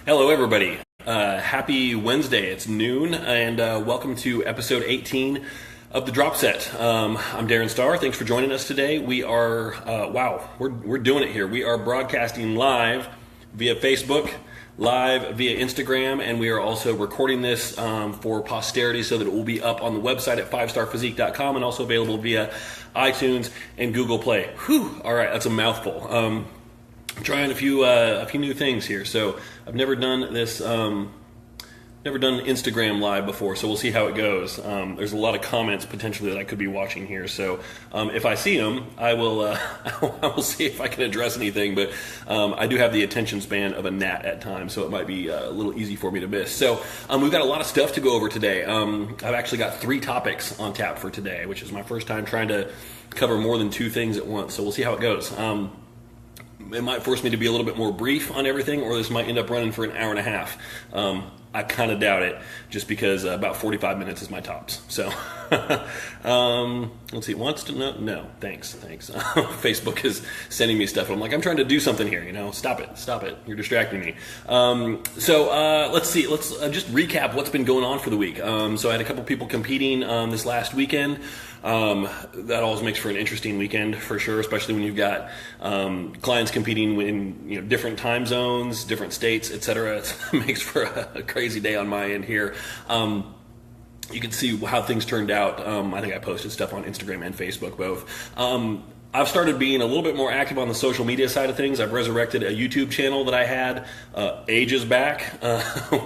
Hello, everybody. Happy Wednesday. It's noon, and welcome to episode 18 of the Drop Set. I'm Darren Starr. Thanks for joining us today. We are, we're doing it here. We are broadcasting live via Facebook, live via Instagram, and we are also recording this for posterity so that it will be up on the website at 5starphysique.com and also available via iTunes and Google Play. Whew, all right, that's a mouthful. Trying a few new things here. So I've never done this, never done Instagram live before. So we'll see how it goes. There's a lot of comments potentially that I could be watching here. So if I see them, I will I will see if I can address anything. But I do have the attention span of a gnat at times, so it might be a little easy for me to miss. So we've got a lot of stuff to go over today. I've actually got 3 topics on tap for today, which is my first time trying to cover more than 2 things at once. So we'll see how it goes. It might force me to be a little bit more brief on everything, or this might end up running for an hour and a half. I kind of doubt it, just because about 45 minutes is my tops. So, let's see. Wants to know? No, thanks. Facebook is sending me stuff. I'm like, I'm trying to do something here. Stop it. You're distracting me. Let's see. Let's just recap what's been going on for the week. So I had a couple people competing this last weekend. That always makes for an interesting weekend for sure, especially when you've got clients competing in different time zones, different states, etc. It makes for a crazy day on my end here. You can see how things turned out. I think I posted stuff on Instagram and Facebook both. I've started being a little bit more active on the social media side of things. I've resurrected a YouTube channel that I had ages back,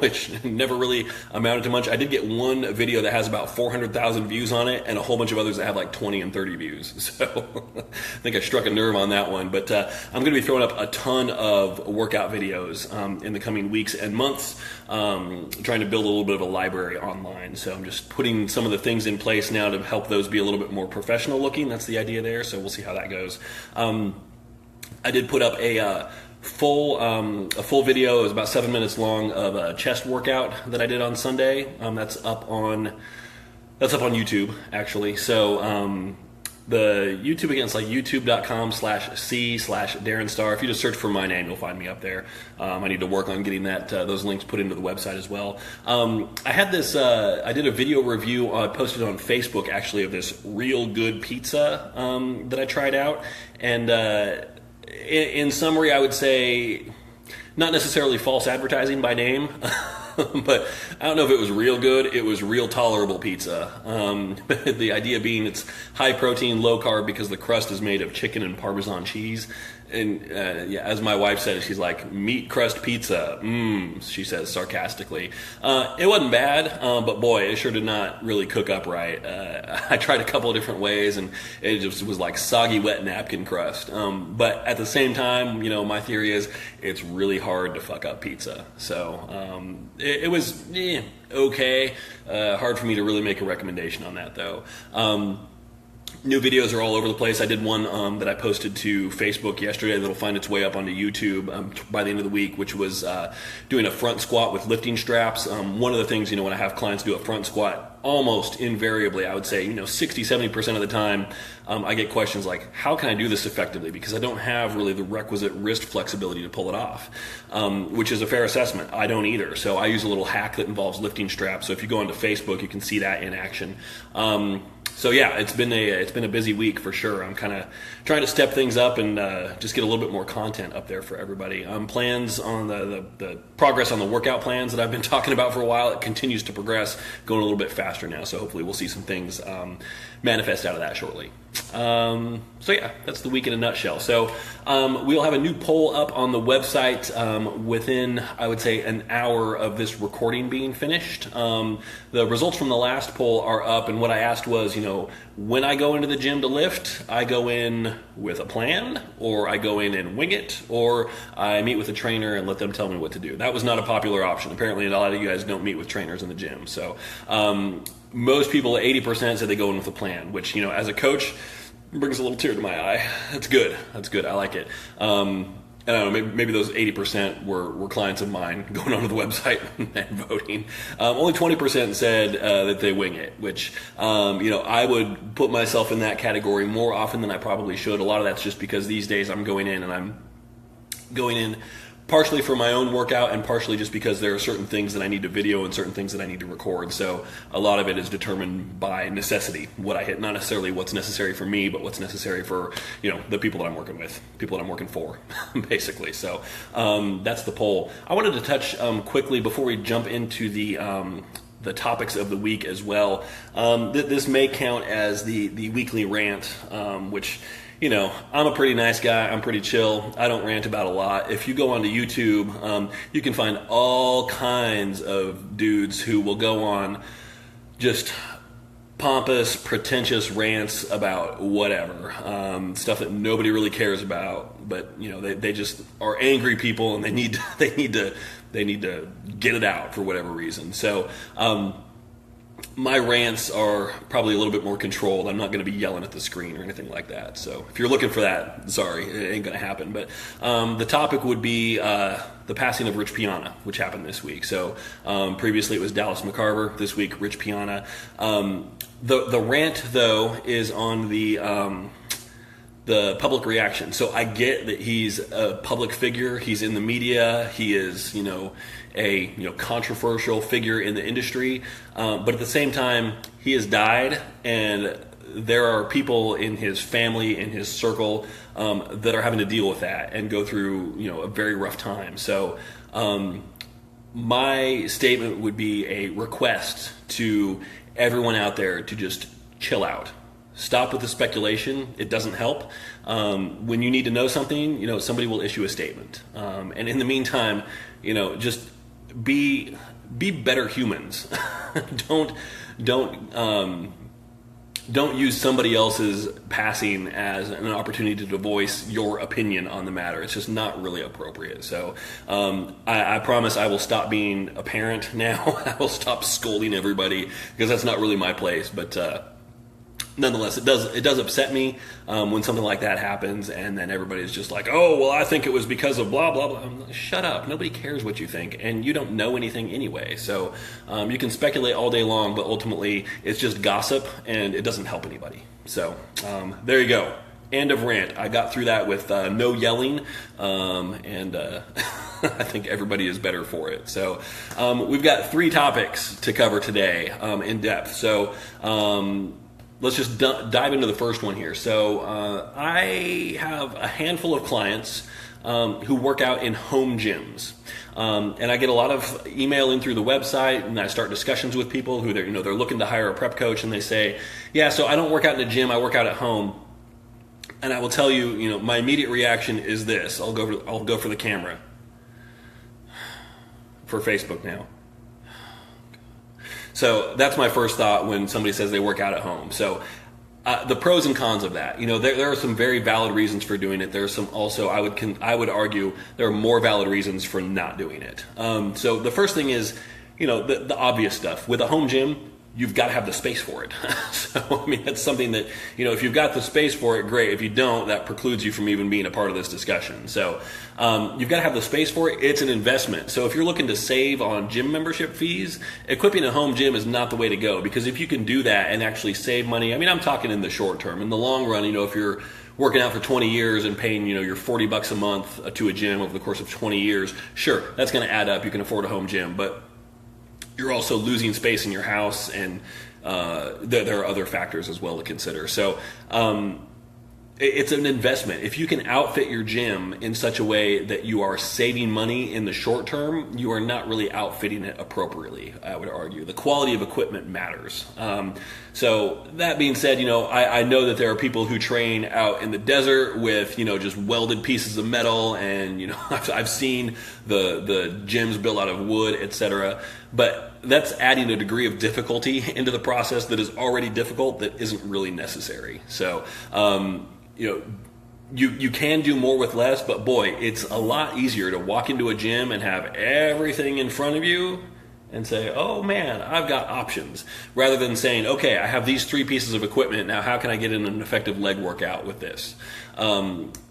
which never really amounted to much. I did get one video that has about 400,000 views on it and a whole bunch of others that have like 20 and 30 views. So I think I struck a nerve on that one. But I'm going to be throwing up a ton of workout videos in the coming weeks and months, trying to build a little bit of a library online. So I'm just putting some of the things in place now to help those be a little bit more professional looking. That's the idea there. So we'll see how that goes. I did put up a full video. It was about 7 minutes long of a chest workout that I did on Sunday. That's up on YouTube actually. So the YouTube, again, it's like youtube.com/c/Darren Starr. If you just search for my name, you'll find me up there. I need to work on getting those links put into the website as well. I did a video review posted on Facebook actually of this Real Good pizza that I tried out. And in summary, I would say not necessarily false advertising by name. But I don't know if it was real good. It was real tolerable pizza. The idea being it's high protein, low carb because the crust is made of chicken and Parmesan cheese. And as my wife said, she's like, meat crust pizza. She says sarcastically. It wasn't bad, but boy, it sure did not really cook up right. I tried a couple of different ways, and it just was like soggy, wet napkin crust. But at the same time, my theory is it's really hard to fuck up pizza. So it was okay. Hard for me to really make a recommendation on that, though. New videos are all over the place. I did one that I posted to Facebook yesterday that'll find its way up onto YouTube by the end of the week, which was doing a front squat with lifting straps. One of the things, when I have clients do a front squat, almost invariably, I would say, 60-70% of the time, I get questions like, how can I do this effectively? Because I don't have really the requisite wrist flexibility to pull it off, which is a fair assessment. I don't either. So I use a little hack that involves lifting straps. So if you go onto Facebook, you can see that in action. So yeah, it's been a busy week for sure. I'm kind of trying to step things up and just get a little bit more content up there for everybody. Plans on the progress on the workout plans that I've been talking about for a while. It continues to progress, going a little bit faster now. So hopefully we'll see some things manifest out of that shortly. So yeah, that's the week in a nutshell. So we'll have a new poll up on the website within, I would say, an hour of this recording being finished. The results from the last poll are up, and what I asked was, when I go into the gym to lift, I go in with a plan, or I go in and wing it, or I meet with a trainer and let them tell me what to do. That was not a popular option. Apparently, a lot of you guys don't meet with trainers in the gym. So most people, 80%, said they go in with a plan, which, as a coach, brings a little tear to my eye. That's good. I like it. I don't know, maybe those 80% were clients of mine going onto the website and voting. Only 20% said that they wing it, which, I would put myself in that category more often than I probably should. A lot of that's just because these days I'm going in partially for my own workout and partially just because there are certain things that I need to video and certain things that I need to record. So a lot of it is determined by necessity, what I hit, not necessarily what's necessary for me, but what's necessary for, the people that I'm working with, people that I'm working for, basically. So that's the poll. I wanted to touch quickly before we jump into the topics of the week as well. This may count as the weekly rant, which, I'm a pretty nice guy. I'm pretty chill. I don't rant about a lot. If you go onto YouTube, you can find all kinds of dudes who will go on just pompous, pretentious rants about whatever, stuff that nobody really cares about. But they just are angry people, and they need to get it out for whatever reason. So my rants are probably a little bit more controlled. I'm not going to be yelling at the screen or anything like that. So if you're looking for that, sorry, it ain't going to happen. But the topic would be the passing of Rich Piana, which happened this week. So previously it was Dallas McCarver. This week, Rich Piana. The rant, though, is on the public reaction. So I get that he's a public figure. He's in the media. He is, a controversial figure in the industry. But at the same time, he has died, and there are people in his family, in his circle, that are having to deal with that and go through, a very rough time. So my statement would be a request to everyone out there to just chill out. Stop with the speculation. It doesn't help. When you need to know something, somebody will issue a statement. And in the meantime, just be better humans. Don't use somebody else's passing as an opportunity to voice your opinion on the matter. It's just not really appropriate. So I promise I will stop being a parent now. I will stop scolding everybody because that's not really my place. But nonetheless, it does upset me when something like that happens, and then everybody's just like, oh, well, I think it was because of blah, blah, blah. I'm like, shut up. Nobody cares what you think, and you don't know anything anyway. So you can speculate all day long, but ultimately it's just gossip, and it doesn't help anybody. So there you go. End of rant. I got through that with no yelling, and I think everybody is better for it. So we've got 3 topics to cover today in depth. So let's just dive into the first one here. So I have a handful of clients who work out in home gyms. And I get a lot of email in through the website, and I start discussions with people who they're looking to hire a prep coach, and they say, yeah, so I don't work out in a gym, I work out at home. And I will tell you, my immediate reaction is this. I'll go for the camera. For Facebook now. So that's my first thought when somebody says they work out at home. So the pros and cons of that, there are some very valid reasons for doing it. There are some also, I would argue, there are more valid reasons for not doing it. So the first thing is, the obvious stuff. With a home gym, you've got to have the space for it. So, that's something that, if you've got the space for it, great. If you don't, that precludes you from even being a part of this discussion. So you've got to have the space for it. It's an investment. So if you're looking to save on gym membership fees, equipping a home gym is not the way to go, because if you can do that and actually save money, I'm talking in the short term. In the long run, if you're working out for 20 years and paying, your $40 a month to a gym over the course of 20 years, sure, that's going to add up. You can afford a home gym, but you're also losing space in your house, and there are other factors as well to consider. So it's an investment. If you can outfit your gym in such a way that you are saving money in the short term, you are not really outfitting it appropriately, I would argue. The quality of equipment matters. So that being said, I know that there are people who train out in the desert with, just welded pieces of metal, and, I've seen the gyms built out of wood, etc. But that's adding a degree of difficulty into the process that is already difficult that isn't really necessary. So, you can do more with less, but boy, it's a lot easier to walk into a gym and have everything in front of you and say, oh man, I've got options, rather than saying, okay, I have these 3 pieces of equipment, now how can I get in an effective leg workout with this?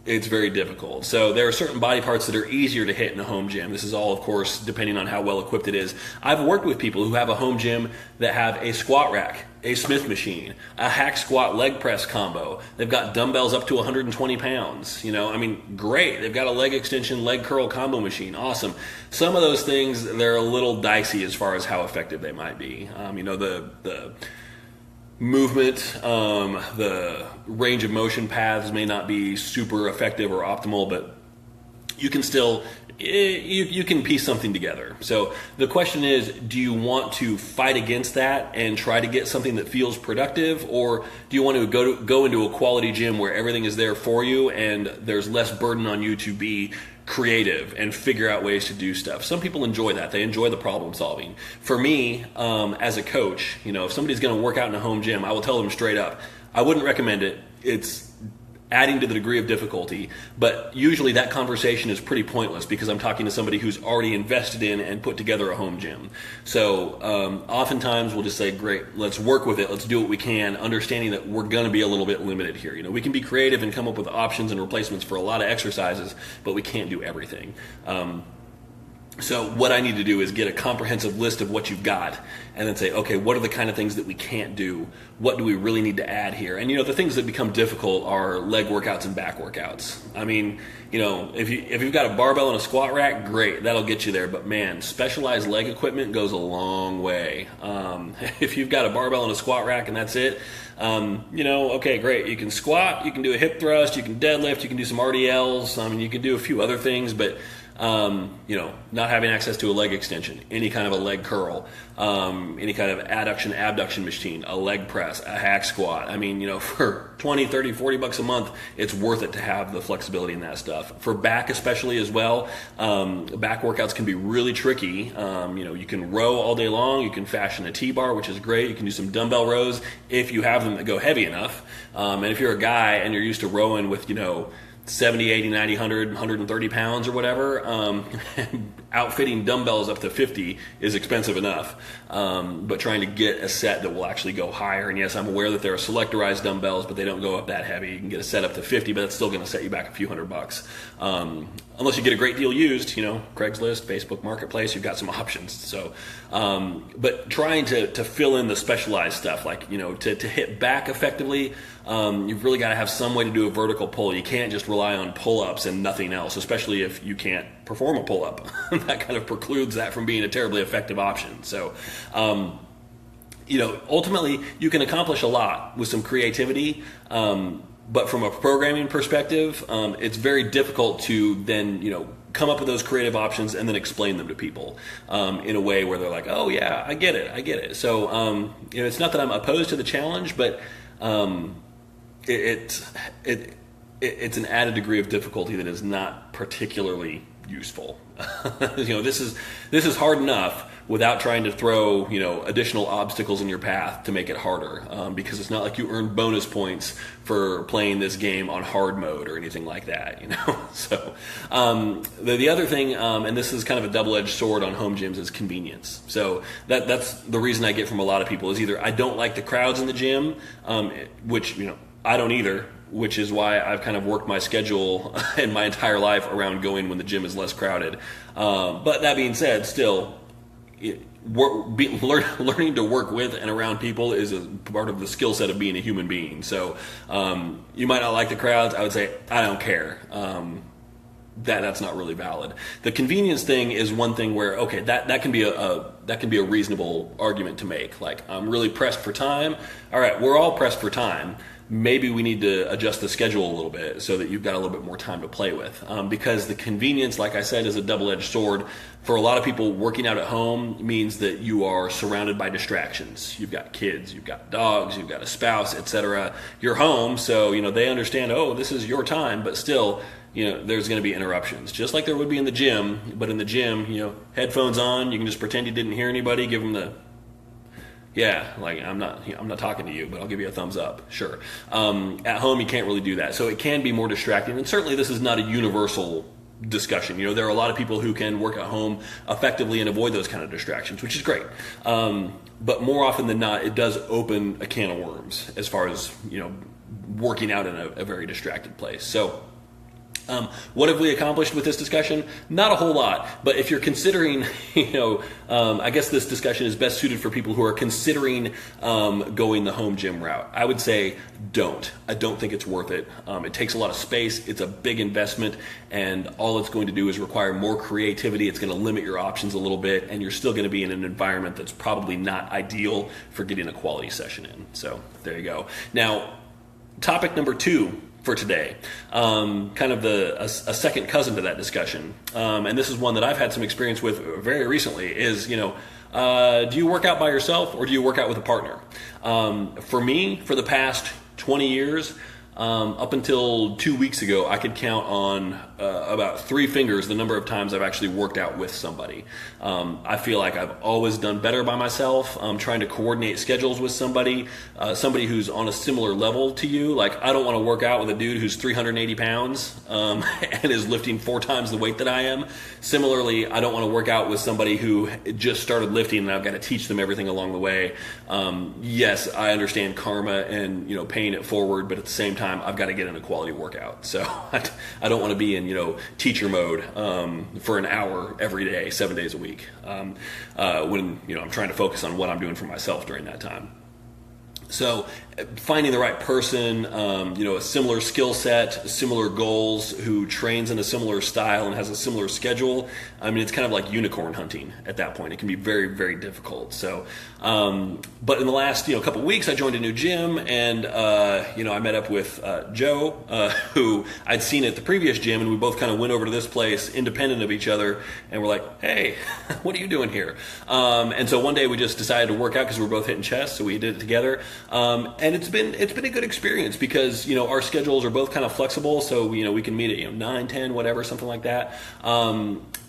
It's very difficult. So there are certain body parts that are easier to hit in a home gym. This is all, of course, depending on how well equipped it is. I've worked with people who have a home gym that have a squat rack a Smith machine, a hack squat leg press combo. They've got dumbbells up to 120 pounds. Great. They've got a leg extension, leg curl combo machine. Awesome. Some of those things, they're a little dicey as far as how effective they might be. The movement, the range of motion paths may not be super effective or optimal, but you can still you can piece something together. So the question is, do you want to fight against that and try to get something that feels productive, or do you want to go into a quality gym where everything is there for you and there's less burden on you to be creative and figure out ways to do stuff? Some people enjoy that. They enjoy the problem solving. For me, as a coach, if somebody's going to work out in a home gym, I will tell them straight up, I wouldn't recommend it. It's adding to the degree of difficulty, but usually that conversation is pretty pointless because I'm talking to somebody who's already invested in and put together a home gym. So oftentimes we'll just say, great, let's work with it, let's do what we can, understanding that we're going to be a little bit limited here. We can be creative and come up with options and replacements for a lot of exercises, but we can't do everything. So what I need to do is get a comprehensive list of what you've got and then say, okay, what are the kind of things that we can't do? What do we really need to add here? And, the things that become difficult are leg workouts and back workouts. If you've got a barbell and a squat rack, great, that'll get you there. But man, specialized leg equipment goes a long way. If you've got a barbell and a squat rack and that's it, okay, great. You can squat, you can do a hip thrust, you can deadlift, you can do some RDLs, you can do a few other things, but not having access to a leg extension, any kind of a leg curl, any kind of adduction, abduction machine, a leg press, a hack squat. For 20, 30, 40 bucks a month, it's worth it to have the flexibility in that stuff. For back especially as well, back workouts can be really tricky. You can row all day long. You can fashion a T-bar, which is great. You can do some dumbbell rows if you have them that go heavy enough. And if you're a guy and you're used to rowing with, 70, 80, 90, 100, 130 pounds or whatever, outfitting dumbbells up to 50 is expensive enough. But trying to get a set that will actually go higher, and yes, I'm aware that there are selectorized dumbbells, but they don't go up that heavy. You can get a set up to 50, but that's still going to set you back a few $100. Unless you get a great deal used, Craigslist, Facebook Marketplace, you've got some options. So, but trying to fill in the specialized stuff, like, to hit back effectively, you've really got to have some way to do a vertical pull. You can't just rely on pull-ups and nothing else, especially if you can't perform a pull-up. That kind of precludes that from being a terribly effective option. So, ultimately, you can accomplish a lot with some creativity, but from a programming perspective, it's very difficult to then, come up with those creative options and then explain them to people in a way where they're like, oh yeah, I get it. So, it's not that I'm opposed to the challenge, but it's an added degree of difficulty that is not particularly useful. This is hard enough without trying to throw, additional obstacles in your path to make it harder, because it's not like you earn bonus points for playing this game on hard mode or anything like that, So the other thing, and this is kind of a double-edged sword on home gyms, is convenience. So that's the reason I get from a lot of people is either I don't like the crowds in the gym, which, I don't either, which is why I've kind of worked my schedule and my entire life around going when the gym is less crowded. But that being said, still, learning to work with and around people is a part of the skill set of being a human being. So you might not like the crowds. I would say, I don't care. That's not really valid. The convenience thing is one thing where, okay, that can be a reasonable argument to make. Like, I'm really pressed for time. All right, we're all pressed for time. Maybe we need to adjust the schedule a little bit so that you've got a little bit more time to play with. Because the convenience, like I said, is a double-edged sword. For a lot of people, working out at home means that you are surrounded by distractions. You've got kids, you've got dogs, you've got a spouse, etc. You're home, so they understand, oh, this is your time, but still, there's going to be interruptions, just like there would be in the gym. But in the gym, headphones on, you can just pretend you didn't hear anybody, give them the, yeah, like I'm not talking to you, but I'll give you a thumbs up, sure. At home, you can't really do that, so it can be more distracting. And certainly, this is not a universal discussion. There are a lot of people who can work at home effectively and avoid those kind of distractions, which is great. But more often than not, it does open a can of worms as far as working out in a very distracted place. So What have we accomplished with this discussion? Not a whole lot. But if you're considering, I guess this discussion is best suited for people who are considering going the home gym route. I would say don't. I don't think it's worth it. It takes a lot of space. It's a big investment, and all it's going to do is require more creativity. It's going to limit your options a little bit, and you're still going to be in an environment that's probably not ideal for getting a quality session in. So there you go. Now, topic number 2 for today, kind of a second cousin to that discussion, and this is one that I've had some experience with very recently, is, do you work out by yourself or do you work out with a partner? For me, for the past 20 years, up until 2 weeks ago, I could count on about 3 fingers the number of times I've actually worked out with somebody. I feel like I've always done better by myself. Trying to coordinate schedules with somebody who's on a similar level to you. Like, I don't want to work out with a dude who's 380 pounds and is lifting 4 times the weight that I am. Similarly, I don't want to work out with somebody who just started lifting and I've got to teach them everything along the way. Yes, I understand karma and paying it forward, but at the same time, I've got to get in a quality workout. So I don't want to be in teacher mode for an hour every day, 7 days a week, when I'm trying to focus on what I'm doing for myself during that time. So finding the right person, a similar skill set, similar goals, who trains in a similar style and has a similar schedule. I mean, it's kind of like unicorn hunting at that point. It can be very, very difficult. So, but in the last, couple weeks, I joined a new gym, and, I met up with Joe, who I'd seen at the previous gym, and we both kind of went over to this place independent of each other, and we're like, hey, what are you doing here? And so one day we just decided to work out because we were both hitting chest, so we did it together. And it's been a good experience because our schedules are both kind of flexible, so we can meet at 9, 10, whatever, something like that.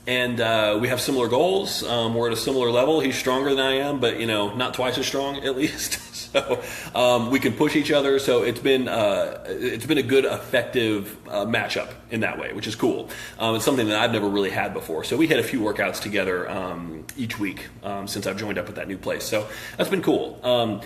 And we have similar goals. We're at a similar level. He's stronger than I am, but not twice as strong at least. So we can push each other. So it's been a good, effective matchup in that way, which is cool. It's something that I've never really had before. So we had a few workouts together each week since I've joined up with that new place. So that's been cool.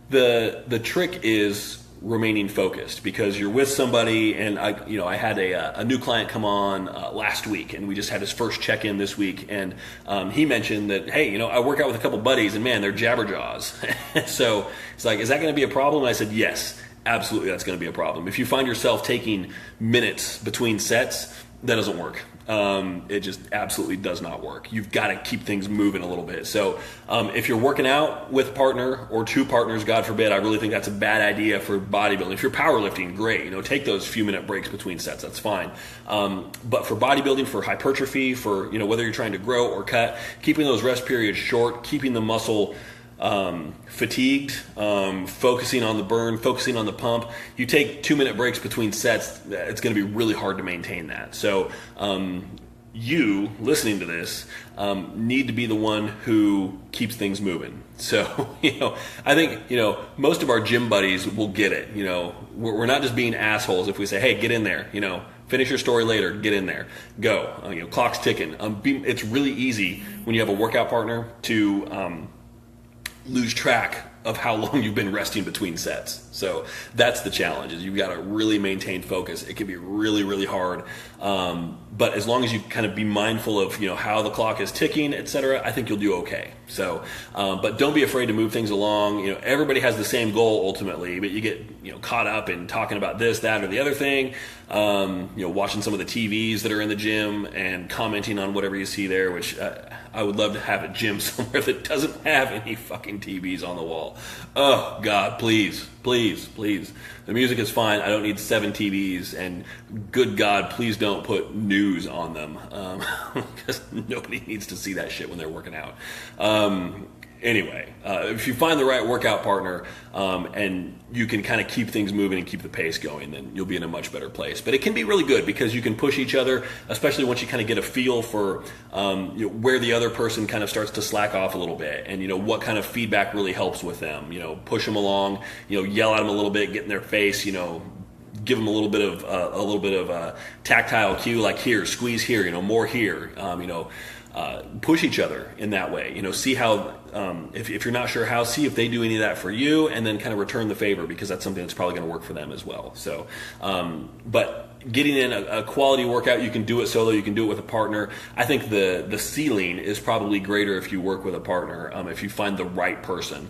The trick is remaining focused, because you're with somebody, and I had a new client come on last week, and we just had his first check-in this week, and he mentioned that, hey, I work out with a couple buddies, and man, they're jabberjaws. So it's like, is that going to be a problem? And I said, yes, absolutely, that's going to be a problem. If you find yourself taking minutes between sets, that doesn't work. It just absolutely does not work. You've got to keep things moving a little bit. So if you're working out with a partner or 2 partners, God forbid, I really think that's a bad idea for bodybuilding. If you're powerlifting, great. Take those few minute breaks between sets. That's fine. But for bodybuilding, for hypertrophy, for whether you're trying to grow or cut, keeping those rest periods short, keeping the muscle fatigued, focusing on the burn, focusing on the pump. You take 2-minute breaks between sets, it's going to be really hard to maintain that. So you, listening to this, need to be the one who keeps things moving. So, I think, most of our gym buddies will get it. We're not just being assholes if we say, hey, get in there, finish your story later, get in there, go. Clock's ticking. It's really easy when you have a workout partner to lose track of how long you've been resting between sets. So that's the challenge, is you've got to really maintain focus. It can be really, really hard. But as long as you kind of be mindful of, how the clock is ticking, etc., I think you'll do okay. So, but don't be afraid to move things along. Everybody has the same goal ultimately, but you get, caught up in talking about this, that, or the other thing. Watching some of the TVs that are in the gym and commenting on whatever you see there, which I would love to have a gym somewhere that doesn't have any fucking TVs on the wall. Oh, God, please. The music is fine. I don't need 7 TVs, and good God, please don't put news on them, because nobody needs to see that shit when they're working out. Anyway, if you find the right workout partner and you can kind of keep things moving and keep the pace going, then you'll be in a much better place. But it can be really good because you can push each other, especially once you kind of get a feel for where the other person kind of starts to slack off a little bit, and what kind of feedback really helps with them. Push them along, yell at them a little bit, get in their face, give them a little bit of tactile cue, like here, squeeze here, more here, push each other in that way. See how if you're not sure how, see if they do any of that for you, and then kind of return the favor, because that's something that's probably going to work for them as well. So, but getting in a quality workout, you can do it solo, you can do it with a partner. I think the ceiling is probably greater if you work with a partner, if you find the right person,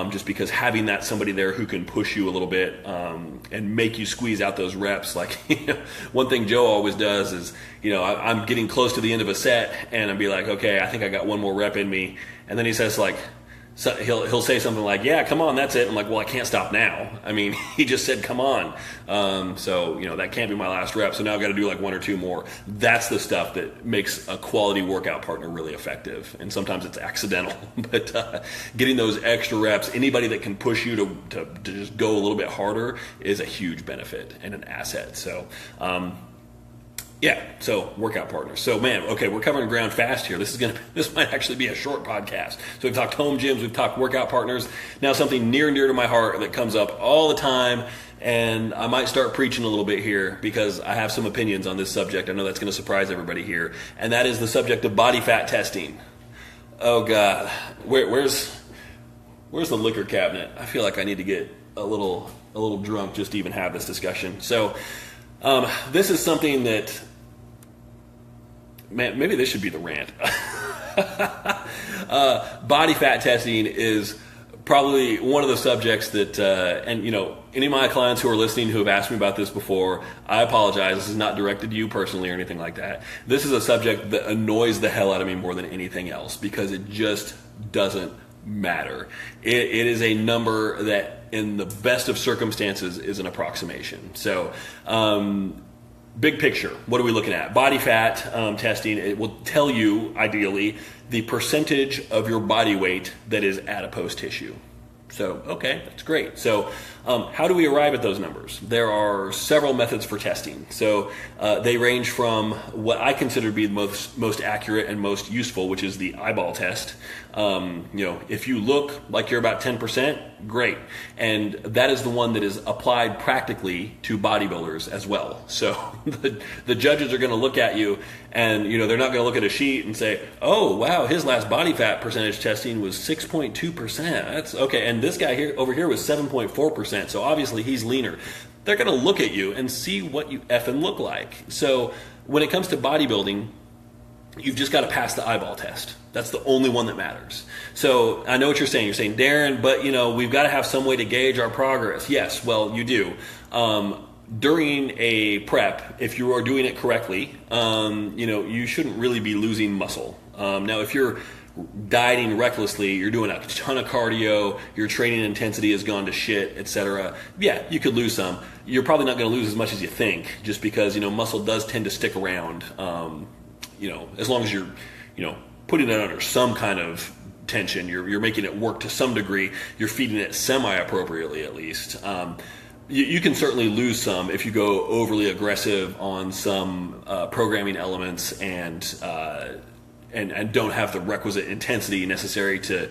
just because having that somebody there who can push you a little bit and make you squeeze out those reps. Like, one thing Joe always does is, I'm getting close to the end of a set, and I'll be like, okay, I think I got one more rep in me, and then he says, like, so he'll say something like, yeah, come on, that's it. I'm like, well, I can't stop now. I mean, he just said, come on. So that can't be my last rep. So now I've got to do like one or two more. That's the stuff that makes a quality workout partner really effective. And sometimes it's accidental, but getting those extra reps, anybody that can push you to just go a little bit harder is a huge benefit and an asset. So, so workout partners. So man, okay, we're covering ground fast here. This might actually be a short podcast. So we've talked home gyms, we've talked workout partners. Now something near and dear to my heart that comes up all the time, and I might start preaching a little bit here because I have some opinions on this subject. I know that's going to surprise everybody here, and that is the subject of body fat testing. Oh God, where's the liquor cabinet? I feel like I need to get a little drunk just to even have this discussion. So this is something that, man, maybe this should be the rant. Body fat testing is probably one of the subjects that, any of my clients who are listening who have asked me about this before, I apologize. This is not directed to you personally or anything like that. This is a subject that annoys the hell out of me more than anything else, because it just doesn't matter. It is a number that, in the best of circumstances, is an approximation. So, big picture, what are we looking at? Body fat testing, it will tell you, ideally, the percentage of your body weight that is adipose tissue. So, okay, that's great. So, how do we arrive at those numbers? There are several methods for testing. So, they range from what I consider to be the most accurate and most useful, which is the eyeball test. If you look like you're about 10%, great. And that is the one that is applied practically to bodybuilders as well. So the judges are going to look at you, and they're not going to look at a sheet and say, oh wow, his last body fat percentage testing was 6.2%. That's okay. And this guy over here was 7.4%. So obviously he's leaner. They're going to look at you and see what you effing look like. So when it comes to bodybuilding, you've just got to pass the eyeball test. That's the only one that matters. So I know what you're saying. You're saying, Darren, but we've got to have some way to gauge our progress. Yes, well, you do. During a prep, if you are doing it correctly, you shouldn't really be losing muscle. Now, if you're dieting recklessly, you're doing a ton of cardio, your training intensity has gone to shit, etc. Yeah, you could lose some. You're probably not going to lose as much as you think, just because muscle does tend to stick around. As long as you're, putting it under some kind of tension, you're making it work to some degree, you're feeding it semi-appropriately at least. You can certainly lose some if you go overly aggressive on some programming elements and don't have the requisite intensity necessary to,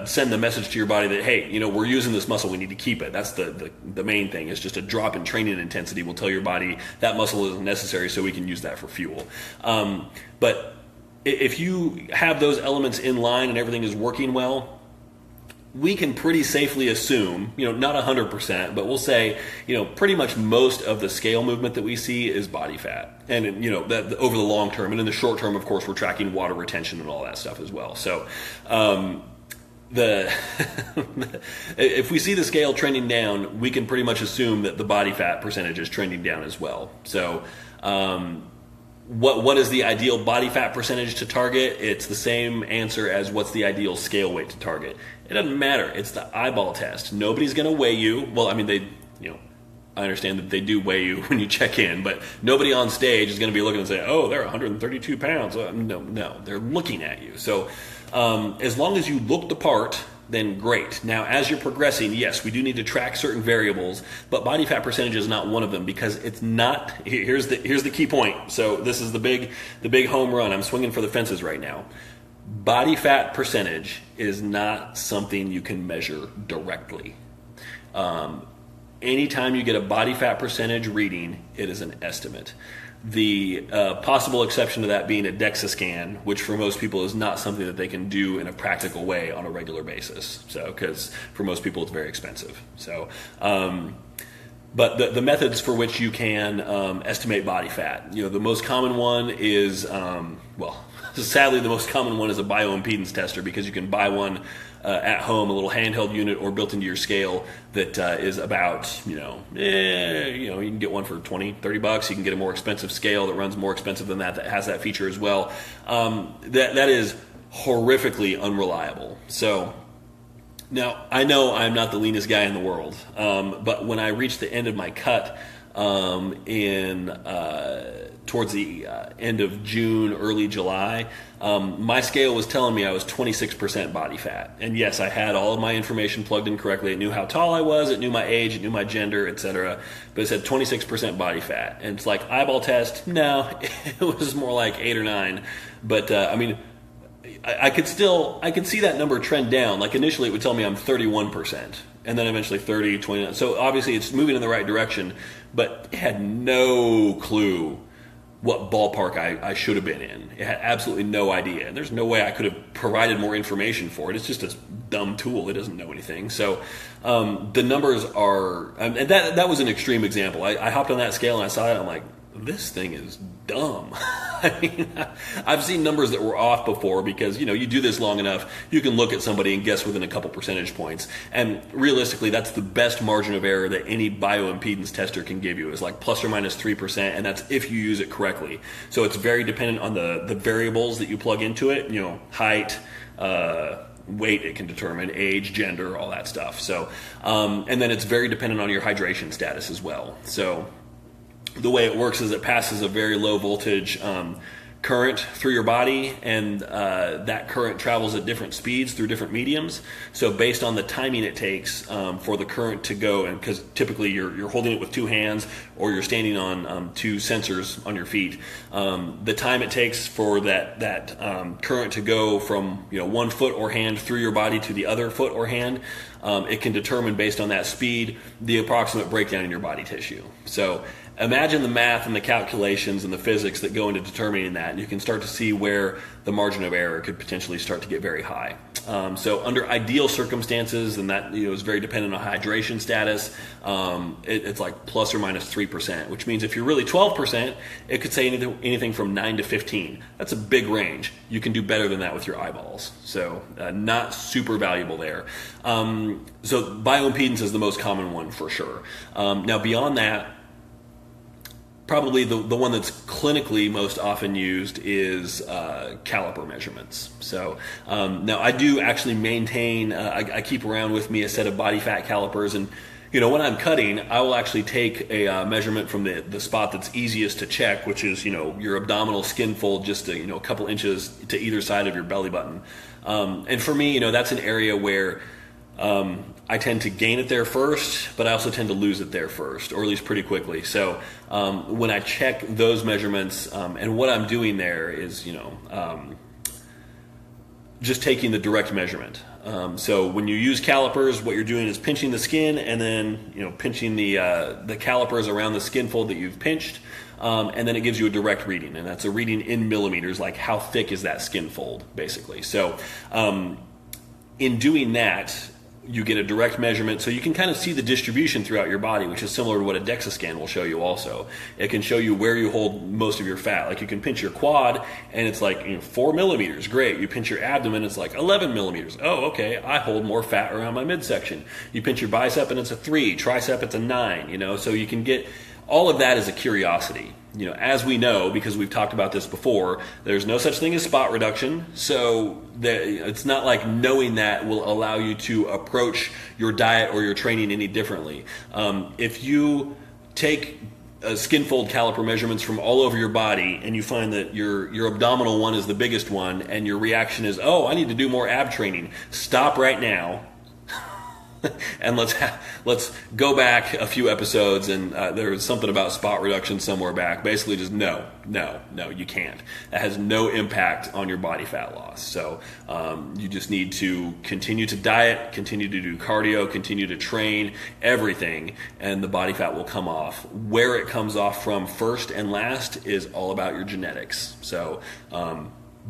send the message to your body that, hey, we're using this muscle, we need to keep it. That's the main thing. Is just a drop in training intensity will tell your body that muscle isn't necessary, so we can use that for fuel. But if you have those elements in line and everything is working well, we can pretty safely assume, not 100%, but we'll say, pretty much most of the scale movement that we see is body fat. And, that over the long term. And in the short term, of course, we're tracking water retention and all that stuff as well. So, if we see the scale trending down, we can pretty much assume that the body fat percentage is trending down as well. So, what is the ideal body fat percentage to target? It's the same answer as what's the ideal scale weight to target. It doesn't matter. It's the eyeball test. Nobody's going to weigh you. Well, I mean, I understand that they do weigh you when you check in, but nobody on stage is going to be looking and say, oh, they're 132 pounds. No, they're looking at you. So as long as you look the part, then great. Now, as you're progressing, yes, we do need to track certain variables, but body fat percentage is not one of them, because it's not. Here's the key point. So this is the big home run. I'm swinging for the fences right now. Body fat percentage is not something you can measure directly. Anytime you get a body fat percentage reading, it is an estimate. The possible exception to that being a DEXA scan, which for most people is not something that they can do in a practical way on a regular basis. So, because for most people it's very expensive. So, but the methods for which you can estimate body fat, the most common one is, sadly the most common one is a bioimpedance tester, because you can buy one at home, a little handheld unit or built into your scale that is about, you can get one for $20-$30. You can get a more expensive scale that runs more expensive than that has that feature as well. That is horrifically unreliable. So now, I know I'm not the leanest guy in the world, but when I reached the end of my cut towards the end of June, early July, my scale was telling me I was 26% body fat. And yes, I had all of my information plugged in correctly. It knew how tall I was, it knew my age, it knew my gender, etc. But it said 26% body fat. And it's like, eyeball test? No, it was more like 8 or 9. But I could see that number trend down. Like initially it would tell me I'm 31%, and then eventually 30, 29. So obviously it's moving in the right direction, but it had no clue what ballpark I should have been in. It had absolutely no idea. And there's no way I could have provided more information for it. It's just a dumb tool. It doesn't know anything. So the numbers are, and that was an extreme example. I hopped on that scale and I saw it. I'm like, this thing is dumb. I mean, I've seen numbers that were off before because, you do this long enough, you can look at somebody and guess within a couple percentage points. And realistically, that's the best margin of error that any bioimpedance tester can give you, is like plus or minus 3%, and that's if you use it correctly. So it's very dependent on the variables that you plug into it, height, weight it can determine, age, gender, all that stuff. So, and then it's very dependent on your hydration status as well. So the way it works is it passes a very low voltage current through your body, and that current travels at different speeds through different mediums. So based on the timing it takes for the current to go, and because typically you're holding it with two hands or you're standing on two sensors on your feet, the time it takes for that current to go from 1 foot or hand through your body to the other foot or hand, it can determine based on that speed the approximate breakdown in your body tissue. So imagine the math and the calculations and the physics that go into determining that, and you can start to see where the margin of error could potentially start to get very high. So under ideal circumstances, and that is very dependent on hydration status, it's like plus or minus 3%, which means if you're really 12%, it could say anything from 9 to 15. That's a big range. You can do better than that with your eyeballs. So not super valuable there. So bioimpedance is the most common one for sure. Now beyond that, probably the one that's clinically most often used is caliper measurements. So now I do actually maintain, I keep around with me a set of body fat calipers, and when I'm cutting, I will actually take a measurement from the spot that's easiest to check, which is your abdominal skin fold, just a couple inches to either side of your belly button. And for me, that's an area where I tend to gain it there first, but I also tend to lose it there first, or at least pretty quickly. So when I check those measurements, and what I'm doing there is, just taking the direct measurement. So when you use calipers, what you're doing is pinching the skin, and then pinching the calipers around the skin fold that you've pinched, and then it gives you a direct reading, and that's a reading in millimeters, like how thick is that skin fold, basically. So in doing that, you get a direct measurement, so you can kind of see the distribution throughout your body, which is similar to what a DEXA scan will show you also. It can show you where you hold most of your fat. Like you can pinch your quad, and it's like 4 millimeters. Great. You pinch your abdomen, it's like 11 millimeters. Oh, okay. I hold more fat around my midsection. You pinch your bicep, and it's a 3. Tricep, it's a 9. So you can get all of that as a curiosity. As we know, because we've talked about this before, there's no such thing as spot reduction. So it's not like knowing that will allow you to approach your diet or your training any differently. If you take skin fold caliper measurements from all over your body, and you find that your abdominal one is the biggest one, and your reaction is, oh, I need to do more ab training, stop right now. And let's go back a few episodes, and there was something about spot reduction somewhere back. Basically, just no, you can't. That has no impact on your body fat loss. So you just need to continue to diet, continue to do cardio, continue to train, everything, and the body fat will come off. Where it comes off from first and last is all about your genetics. So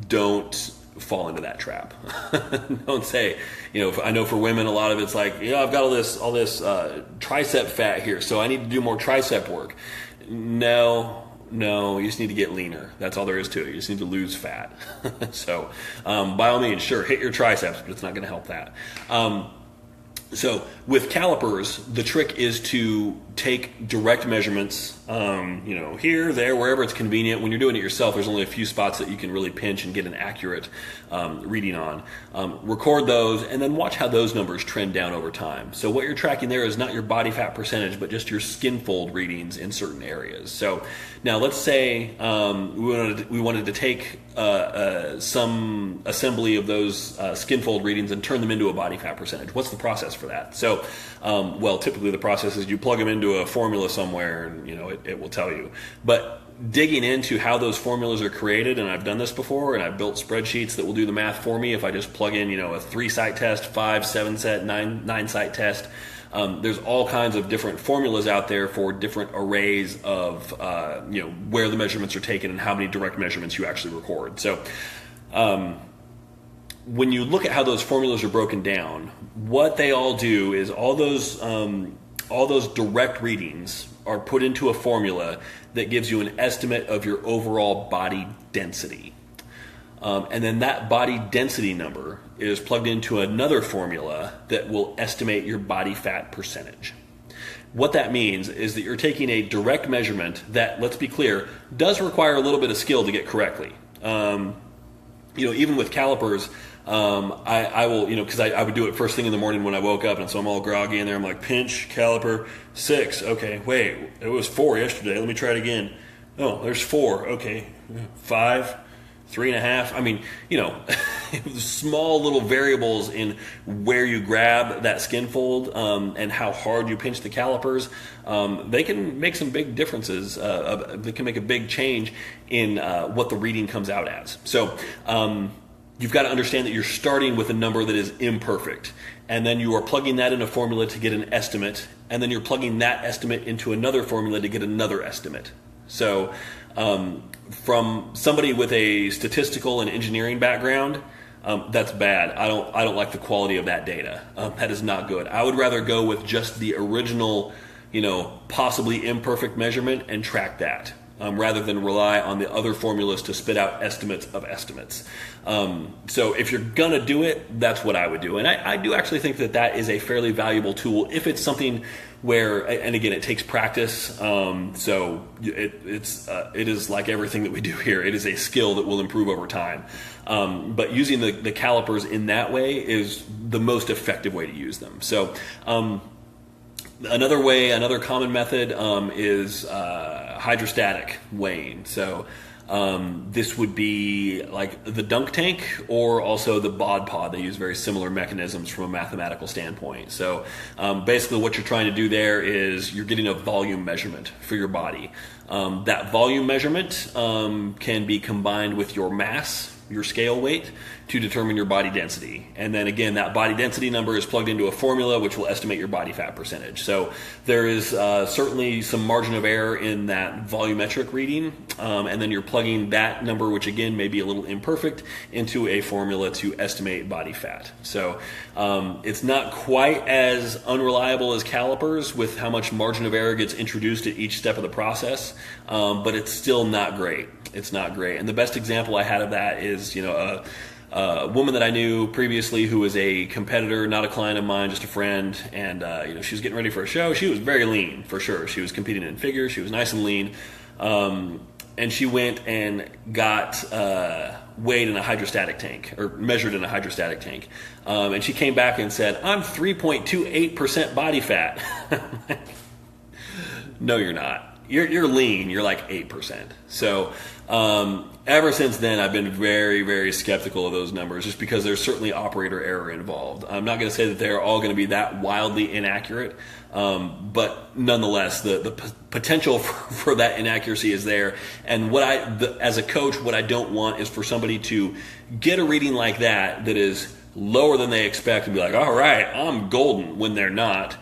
don't fall into that trap. Don't say, I know for women, a lot of it's like, I've got all this tricep fat here, so I need to do more tricep work. No, you just need to get leaner. That's all there is to it. You just need to lose fat. So, by all means, sure, hit your triceps, but it's not going to help that. So with calipers, the trick is to take direct measurements, here, there, wherever it's convenient. When you're doing it yourself, there's only a few spots that you can really pinch and get an accurate reading on. Record those and then watch how those numbers trend down over time. So what you're tracking there is not your body fat percentage, but just your skin fold readings in certain areas. So now let's say we wanted to take some assembly of those skin fold readings and turn them into a body fat percentage. What's the process for that? So, typically the process is you plug them into a formula somewhere, and it will tell you. But digging into how those formulas are created, and I've done this before, and I've built spreadsheets that will do the math for me. If I just plug in, a 3-site test, 5, 7-site, 9-site test. There's all kinds of different formulas out there for different arrays of, where the measurements are taken and how many direct measurements you actually record. So, when you look at how those formulas are broken down, what they all do is all those direct readings are put into a formula that gives you an estimate of your overall body density. And then that body density number is plugged into another formula that will estimate your body fat percentage. What that means is that you're taking a direct measurement that, let's be clear, does require a little bit of skill to get correctly. Even with calipers, I will, because I would do it first thing in the morning when I woke up, and so I'm all groggy in there. I'm like, pinch, caliper, 6. Okay, wait, it was 4 yesterday. Let me try it again. Oh, there's 4. Okay, 5, 3.5. I mean, small little variables in where you grab that skin fold and how hard you pinch the calipers. They can make some big differences. They can make a big change in what the reading comes out as. So, you've got to understand that you're starting with a number that is imperfect, and then you are plugging that in a formula to get an estimate, and then you're plugging that estimate into another formula to get another estimate. So from somebody with a statistical and engineering background, that's bad. I don't like the quality of that data. That is not good. I would rather go with just the original, possibly imperfect measurement and track that. Rather than rely on the other formulas to spit out estimates of estimates. So if you're going to do it, that's what I would do. And I do actually think that is a fairly valuable tool if it's something where, and again, it takes practice. So it is like everything that we do here. It is a skill that will improve over time. But using the calipers in that way is the most effective way to use them. So another common method is hydrostatic weighing. So this would be like the dunk tank or also the bod pod. They use very similar mechanisms from a mathematical standpoint. So basically what you're trying to do there is you're getting a volume measurement for your body. That volume measurement can be combined with your mass, your scale weight, to determine your body density. And then again, that body density number is plugged into a formula which will estimate your body fat percentage. So there is certainly some margin of error in that volumetric reading, and then you're plugging that number, which again may be a little imperfect, into a formula to estimate body fat. So it's not quite as unreliable as calipers with how much margin of error gets introduced at each step of the process, but it's still not great. It's not great. And the best example I had of that is, a woman that I knew previously who was a competitor, not a client of mine, just a friend, and she was getting ready for a show. She was very lean, for sure. She was competing in figures. She was nice and lean. And she went and got weighed in a hydrostatic tank, or measured in a hydrostatic tank. And she came back and said, I'm 3.28% body fat. No, you're not. you're lean, you're like 8%. So ever since then, I've been very, very skeptical of those numbers, just because there's certainly operator error involved. I'm not going to say that they're all going to be that wildly inaccurate, but nonetheless, the potential for that inaccuracy is there. And as a coach, what I don't want is for somebody to get a reading like that is lower than they expect and be like, all right, I'm golden, when they're not.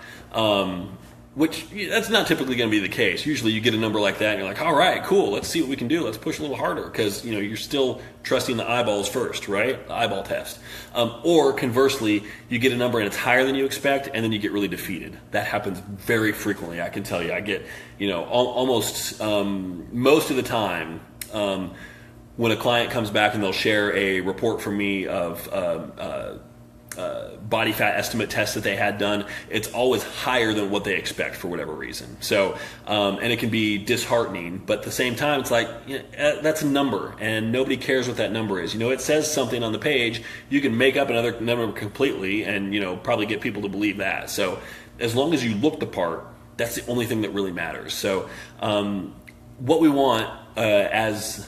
Which, that's not typically going to be the case. Usually you get a number like that and you're like, all right, cool, let's see what we can do. Let's push a little harder, because you're still trusting the eyeballs first, right? The eyeball test. Or conversely, you get a number and it's higher than you expect, and then you get really defeated. That happens very frequently, I can tell you. I get, almost most of the time, when a client comes back and they'll share a report from me of body fat estimate tests that they had done, it's always higher than what they expect for whatever reason. So, and it can be disheartening, but at the same time, it's like, that's a number, and nobody cares what that number is. It says something on the page. You can make up another number completely, and probably get people to believe that. So, as long as you look the part, that's the only thing that really matters. So, what we want as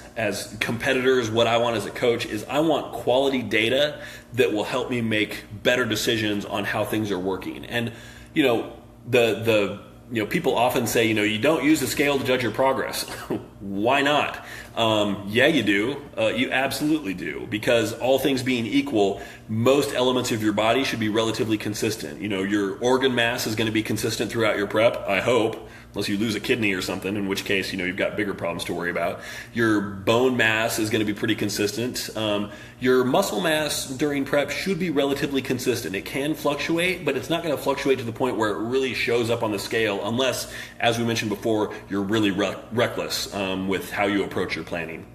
competitors, what I want as a coach, is I want quality data that will help me make better decisions on how things are working. And people often say, you don't use the scale to judge your progress. Why not? Yeah, you do. You absolutely do. Because all things being equal, most elements of your body should be relatively consistent. Your organ mass is going to be consistent throughout your prep, I hope. Unless you lose a kidney or something, in which case, you've got bigger problems to worry about. Your bone mass is going to be pretty consistent. Your muscle mass during prep should be relatively consistent. It can fluctuate, but it's not going to fluctuate to the point where it really shows up on the scale, unless, as we mentioned before, you're really reckless with how you approach your planning.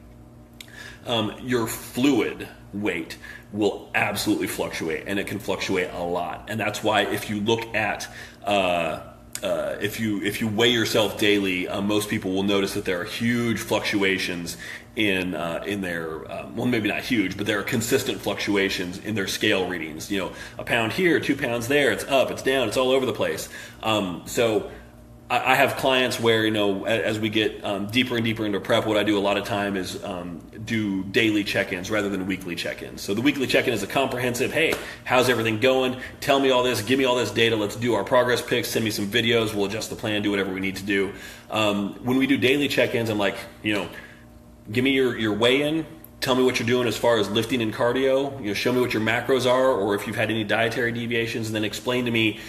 Your fluid weight will absolutely fluctuate, and it can fluctuate a lot. And that's why if you look at if you weigh yourself daily, most people will notice that there are huge fluctuations in their well, maybe not huge, but there are consistent fluctuations in their scale readings. A pound here, 2 pounds there, it's up, it's down, it's all over the place. So I have clients where, as we get deeper and deeper into prep, what I do a lot of time is do daily check-ins rather than weekly check-ins. So the weekly check-in is a comprehensive, hey, how's everything going? Tell me all this, give me all this data, let's do our progress pics, send me some videos, we'll adjust the plan, do whatever we need to do. When we do daily check-ins, I'm like, give me your weigh-in, tell me what you're doing as far as lifting and cardio, show me what your macros are, or if you've had any dietary deviations, and then explain to me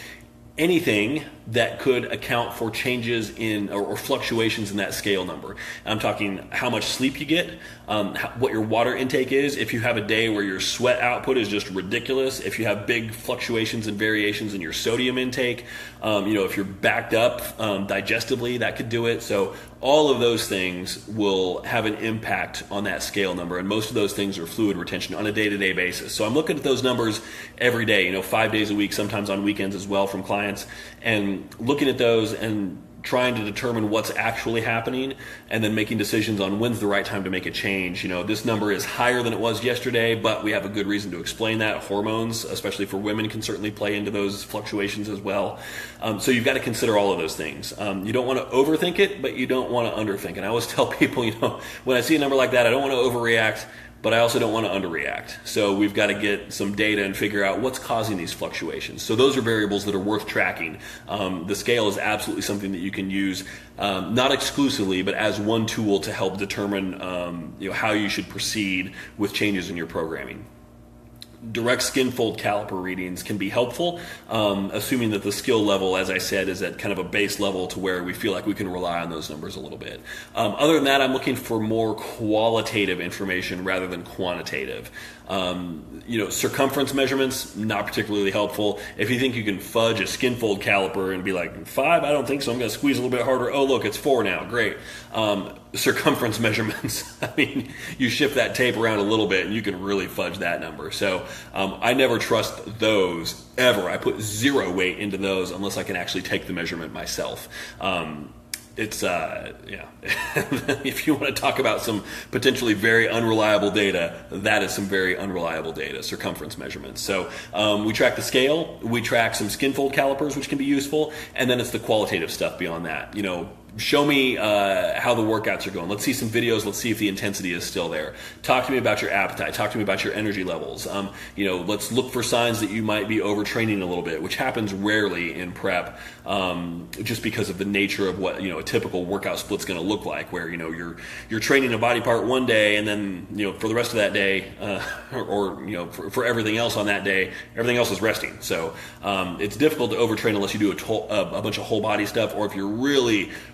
anything that could account for changes in or fluctuations in that scale number. I'm talking how much sleep you get, what your water intake is. If you have a day where your sweat output is just ridiculous, if you have big fluctuations and variations in your sodium intake, if you're backed up digestively, that could do it. So all of those things will have an impact on that scale number, and most of those things are fluid retention on a day-to-day basis. So I'm looking at those numbers every day, 5 days a week, sometimes on weekends as well from clients, and looking at those and trying to determine what's actually happening, and then making decisions on when's the right time to make a change. This number is higher than it was yesterday, but we have a good reason to explain that. Hormones, especially for women, can certainly play into those fluctuations as well. So you've got to consider all of those things. You don't want to overthink it, but you don't want to underthink it. I always tell people, when I see a number like that, I don't want to overreact, but I also don't want to underreact. So we've got to get some data and figure out what's causing these fluctuations. So those are variables that are worth tracking. The scale is absolutely something that you can use, not exclusively, but as one tool to help determine how you should proceed with changes in your programming. Direct skin fold caliper readings can be helpful, assuming that the skill level, as I said, is at kind of a base level to where we feel like we can rely on those numbers a little bit. Other than that, I'm looking for more qualitative information rather than quantitative. Circumference measurements, not particularly helpful. If you think you can fudge a skin fold caliper and be like, 5, I don't think so, I'm going to squeeze a little bit harder. Oh, look, it's 4 now. Great. Circumference measurements, you shift that tape around a little bit and you can really fudge that number. So I never trust those ever. I put 0 weight into those unless I can actually take the measurement myself. It's if you want to talk about some potentially very unreliable data, that is some very unreliable data, circumference measurements. So we track the scale, we track some skin fold calipers, which can be useful, and then it's the qualitative stuff beyond that. show me how the workouts are going. Let's see some videos. Let's see if the intensity is still there. Talk to me about your appetite. Talk to me about your energy levels. Let's look for signs that you might be overtraining a little bit, which happens rarely in prep, just because of the nature of what a typical workout split's going to look like, where you're training a body part one day, and then for the rest of that day, for everything else on that day, everything else is resting. So it's difficult to overtrain unless you do a bunch of whole body stuff, or if you're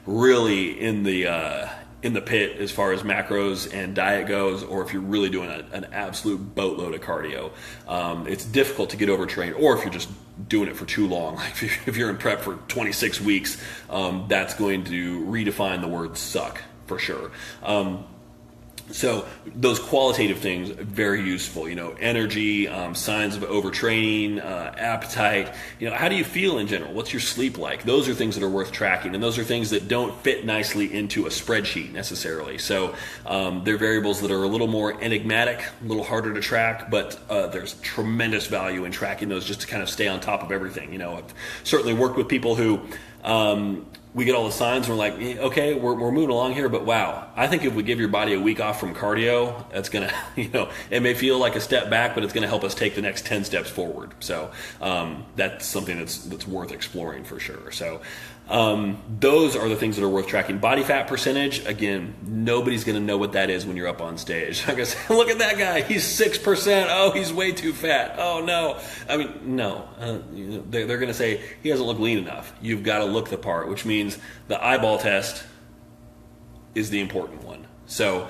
really in the pit as far as macros and diet goes, or if you're really doing an absolute boatload of cardio. It's difficult to get overtrained, or if you're just doing it for too long. Like if you're in prep for 26 weeks, that's going to redefine the word suck for sure. So those qualitative things, very useful, energy, signs of overtraining, appetite, how do you feel in general? What's your sleep like? Those are things that are worth tracking, and those are things that don't fit nicely into a spreadsheet necessarily. So they're variables that are a little more enigmatic, a little harder to track, but there's tremendous value in tracking those just to kind of stay on top of everything. I've certainly worked with people who we get all the signs and we're like, okay, we're moving along here, but wow, I think if we give your body a week off from cardio, that's going to, it may feel like a step back, but it's going to help us take the next 10 steps forward. So that's something that's worth exploring for sure. So those are the things that are worth tracking. Body fat percentage, again, nobody's going to know what that is when you're up on stage. Like I said, look at that guy, he's 6%. Oh, he's way too fat. Oh no. I mean, no, they're going to say he doesn't look lean enough. You've got to look the part, which means the eyeball test is the important one. So,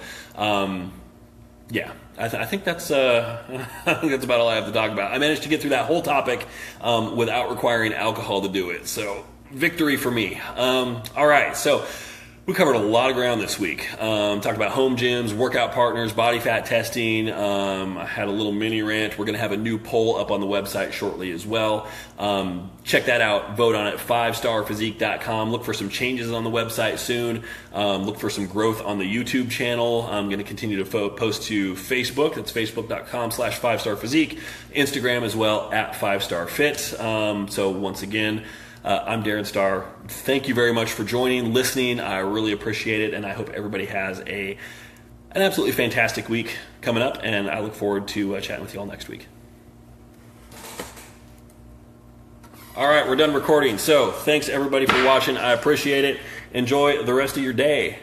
yeah, I think that's about all I have to talk about. I managed to get through that whole topic without requiring alcohol to do it. So, victory for me. All right, so we covered a lot of ground this week. Talked about home gyms, workout partners, body fat testing. I had a little mini rant. We're going to have a new poll up on the website shortly as well. Check that out. Vote on it, 5starphysique.com. Look for some changes on the website soon. Look for some growth on the YouTube channel. I'm going to continue to post to Facebook. That's facebook.com/5starphysique. Instagram as well, @5starfit. So once again, I'm Darren Starr. Thank you very much for joining, listening. I really appreciate it, and I hope everybody has an absolutely fantastic week coming up, and I look forward to chatting with you all next week. All right, we're done recording. So thanks everybody for watching. I appreciate it. Enjoy the rest of your day.